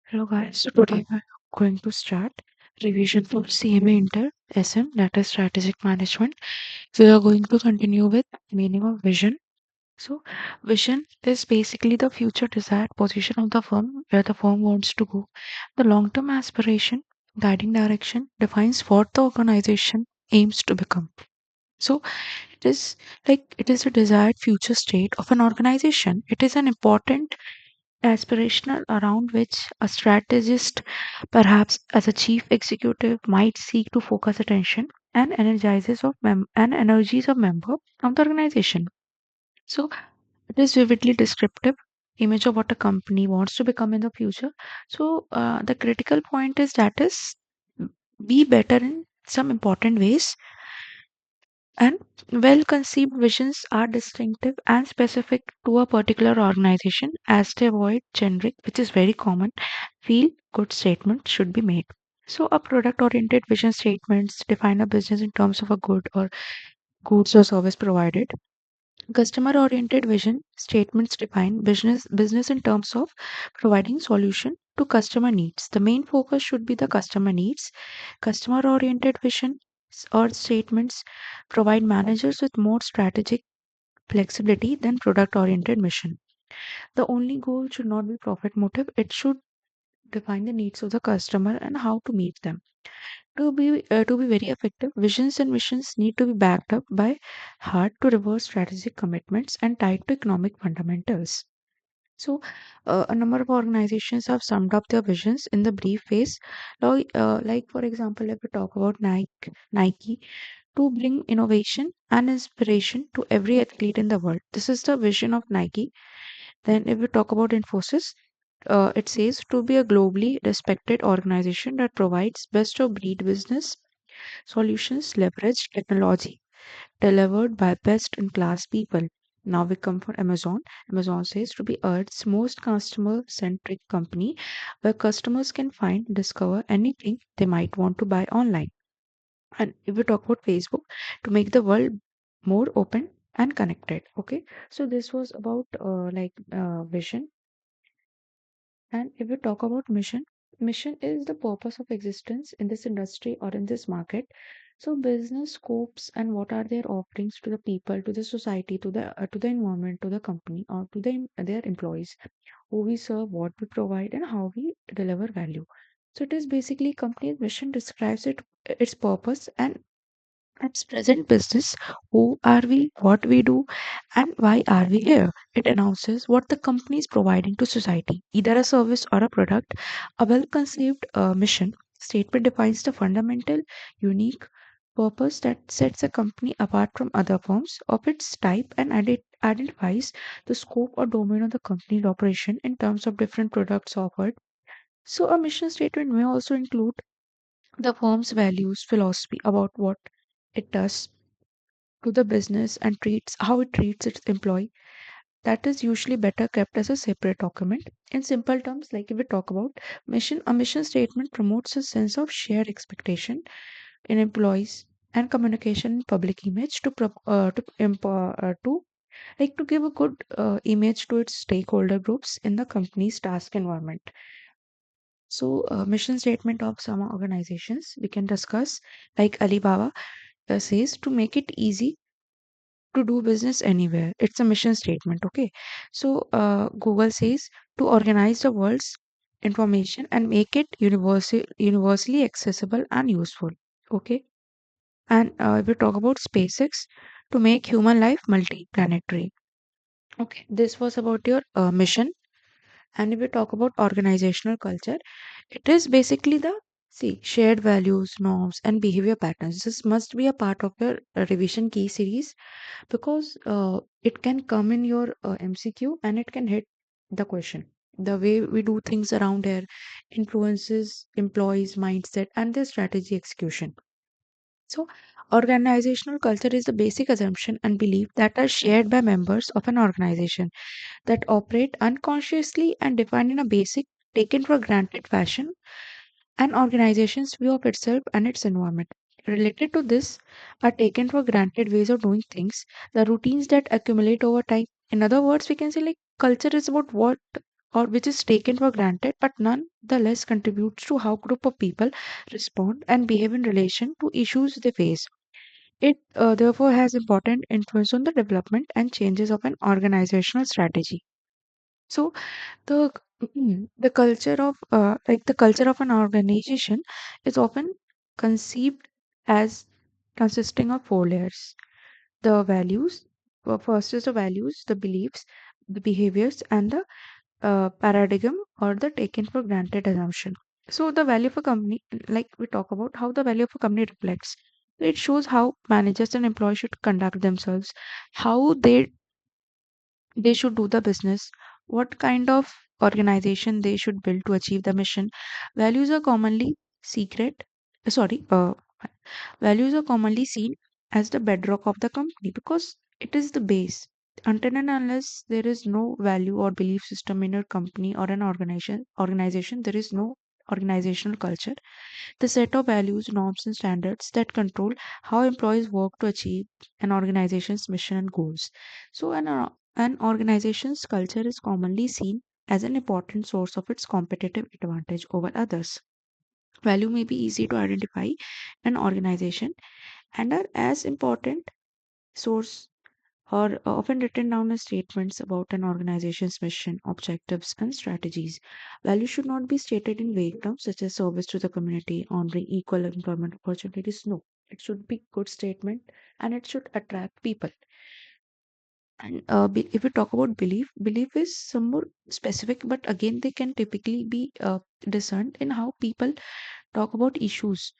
Hello guys, so today we're going to start revision for CMA Inter SM, that is Strategic Management. We are going to continue with meaning of vision. So vision is basically the future desired position of the firm, where the firm wants to go. The long-term aspiration, guiding direction defines what the organization aims to become. So it is it is a desired future state of an organization. It is an important aspirational around which a strategist, perhaps as a chief executive, might seek to focus attention and energies of member of the organization. So it is vividly descriptive image of what a company wants to become in the future. So the critical point is that is be better in some important ways, and well conceived visions are distinctive and specific to a particular organization as they avoid generic, which is very common, feel good statements should be made. So, a product oriented vision statements define a business in terms of a good or goods or service provided. Customer oriented vision statements define business in terms of providing solution to customer needs. The main focus should be the customer needs. Customer oriented vision or statements provide managers with more strategic flexibility than product oriented mission. The only goal should not be profit motive, it should define the needs of the customer and how to meet them. To be very effective, visions and missions need to be backed up by hard to reverse strategic commitments and tied to economic fundamentals. So, a number of organizations have summed up their visions in the brief phase. Like for example, if we talk about Nike to bring innovation and inspiration to every athlete in the world. This is the vision of Nike. Then, if we talk about Infosys, it says to be a globally respected organization that provides best of breed business solutions, leverage technology delivered by best in class people. Now we come for Amazon. Amazon says to be Earth's most customer centric company where customers can find, discover anything they might want to buy online. And if we talk about Facebook, to make the world more open and connected. Okay, so this was about vision. And if we talk about mission, mission is the purpose of existence in this industry or in this market. So business scopes and what are their offerings to the people, to the society, to the environment, to the company, or to their employees, who we serve, what we provide, and how we deliver value. So it is basically company's mission describes its purpose and its present business, who are we, what we do, and why are we here. It announces what the company is providing to society, either a service or a product. A well conceived mission statement defines the fundamental, unique purpose that sets a company apart from other firms of its type and identifies the scope or domain of the company's operation in terms of different products offered. So, a mission statement may also include the firm's values, philosophy about what it does to the business and treats how it treats its employee. That is usually better kept as a separate document. In simple terms, like if we talk about mission, a mission statement promotes a sense of shared expectation in employees and communication in public image to give a good image to its stakeholder groups in the company's task environment. So, mission statement of some organizations we can discuss, like Alibaba says to make it easy to do business anywhere. It's a mission statement. Okay. So, Google says to organize the world's information and make it universally accessible and useful. Okay. And if we talk about SpaceX, to make human life multi-planetary. Okay. This was about your mission. And if we talk about organizational culture, it is basically the see shared values, norms, and behavior patterns. This must be a part of your revision key series because it can come in your MCQ and it can hit the question. The way we do things around here influences employees' mindset and their strategy execution. So, organizational culture is the basic assumption and belief that are shared by members of an organization that operate unconsciously and defined in a basic, taken for granted fashion an organization's view of itself and its environment. Related to this are taken for granted ways of doing things, the routines that accumulate over time. In other words, we can say like culture is about what or which is taken for granted but nonetheless contributes to how group of people respond and behave in relation to issues they face. It therefore has important influence on the development and changes of an organizational strategy. So the the culture of the culture of an organization is often conceived as consisting of four layers: the values. First is the values, the beliefs, the behaviors, and the paradigm or the taken for granted assumption. So the value of a company, like we talk about how the value of a company reflects. It shows how managers and employees should conduct themselves, how they should do the business, what kind of organization they should build to achieve the mission. Values are commonly secret. Sorry, Values are commonly seen as the bedrock of the company because it is the base. Until and unless there is no value or belief system in your company or an organization, there is no organizational culture. The set of values, norms, and standards that control how employees work to achieve an organization's mission and goals. So, an organization's culture is commonly seen as an important source of its competitive advantage over others. Value may be easy to identify an organization and are as important source or often written down as statements about an organization's mission, objectives, and strategies. Values should not be stated in vague terms such as service to the community, honoring equal employment opportunities. No, it should be good statement and it should attract people. And if we talk about belief, belief is some more specific, but again, they can typically be discerned in how people talk about issues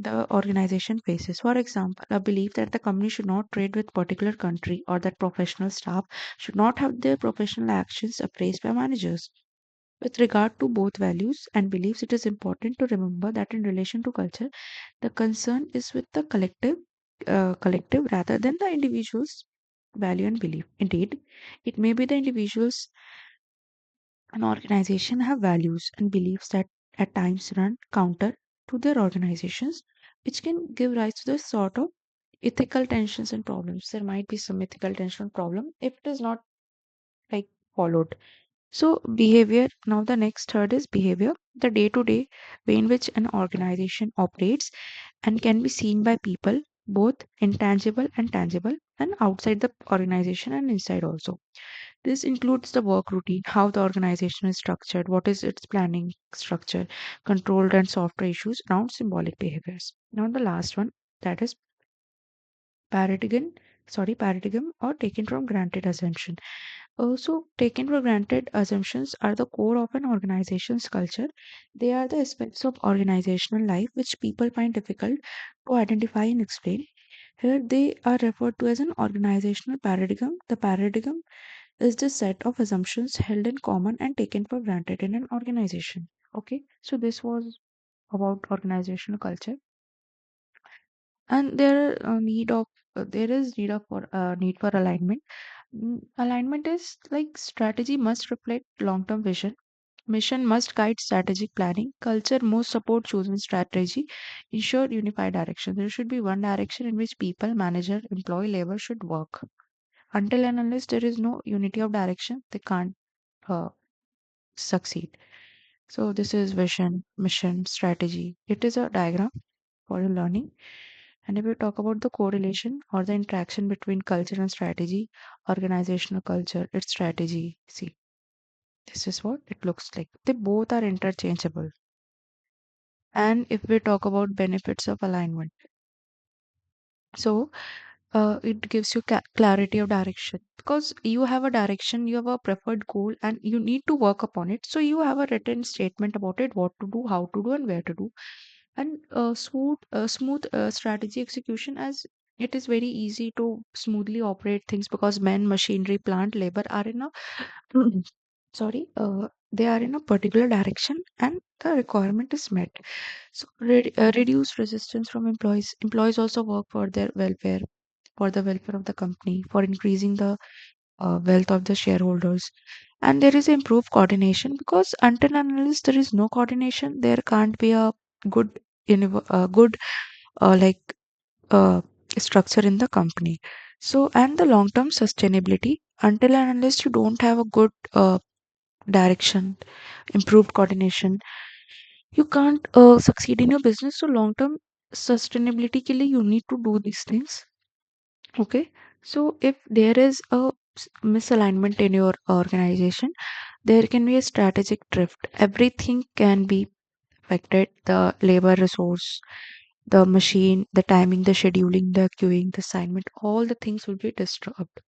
the organization faces. For example, a belief that the company should not trade with particular country or that professional staff should not have their professional actions appraised by managers. With regard to both values and beliefs, it is important to remember that in relation to culture, the concern is with the collective rather than the individual's value and belief. Indeed, it may be the individuals an organization have values and beliefs that at times run counter to their organizations, which can give rise to this sort of ethical tensions and problems. There might be some ethical tension and problem if it is not like followed. So behavior, now the next third is behavior, the day-to-day way in which an organization operates and can be seen by people, both intangible and tangible, and outside the organization and inside also. This includes the work routine, how the organization is structured, what is its planning structure, controlled and software issues around symbolic behaviors. Now the last one, that is paradigm, paradigm or taken from granted assumption. Also, taken for granted assumptions are the core of an organization's culture. They are the aspects of organizational life which people find difficult to identify and explain. Here they are referred to as an organizational paradigm. The paradigm is the set of assumptions held in common and taken for granted in an organization. Okay, so this was about organizational culture, and there is need for alignment. Alignment is like strategy must reflect long-term vision. Mission must guide strategic planning. Culture must support chosen strategy. Ensure unified direction. There should be one direction in which people, manager, employee, labor should work. Until and unless there is no unity of direction, they can't uh, succeed. So this is vision, mission, strategy. It is a diagram for your learning. And if we talk about the correlation or the interaction between culture and strategy, organizational culture, its strategy. See, this is what it looks like. They both are interchangeable. And if we talk about benefits of alignment, so it gives you clarity of direction because you have a direction, you have a preferred goal, and you need to work upon it. So you have a written statement about it, what to do, how to do, and where to do. And smooth strategy execution, as it is very easy to smoothly operate things because men, machinery, plant, labor are in a they are in a particular direction and the requirement is met. So reduce resistance from employees. Employees also work for their welfare, for the welfare of the company, for increasing the wealth of the shareholders. And there is improved coordination because until and unless there is no coordination, there can't be a good, good like uh, structure in the company. So, and the long term sustainability, until and unless you don't have a good direction, improved coordination. You can't succeed in your business. So long term sustainability के लिए you need to do these things. Okay. So if there is a misalignment in your organization, there can be a strategic drift. Everything can be affected: the labor resource, the machine, the timing, the scheduling, the queuing, the assignment, all the things will be disturbed.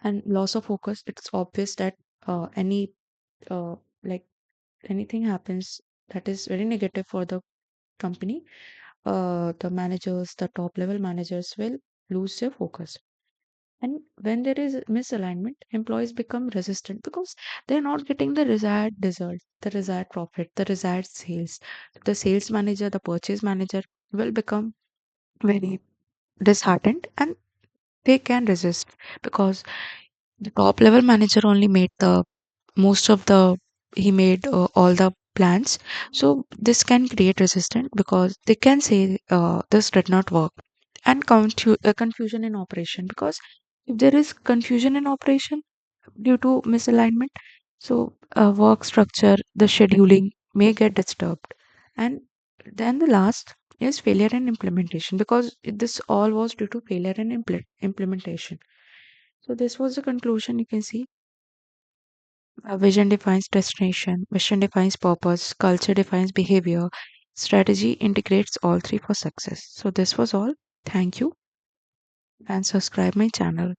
And loss of focus, it's obvious that any uh, like anything happens that is very negative for the company, the managers, the top level managers will lose their focus. And when there is misalignment, employees become resistant because they're not getting the desired result, the desired profit, the desired sales. The sales manager, the purchase manager will become very disheartened, and they can resist because the top level manager only made the most of the he made all the plans. So this can create resistance because they can say this did not work. And confusion in operation, because if there is confusion in operation due to misalignment, so work structure, the scheduling may get disturbed. And then the last is failure in implementation, because this all was due to failure in implementation. So this was the conclusion. You can see vision defines destination, mission defines purpose, culture defines behavior, strategy integrates all three for success. So this was all. Thank you, and subscribe my channel.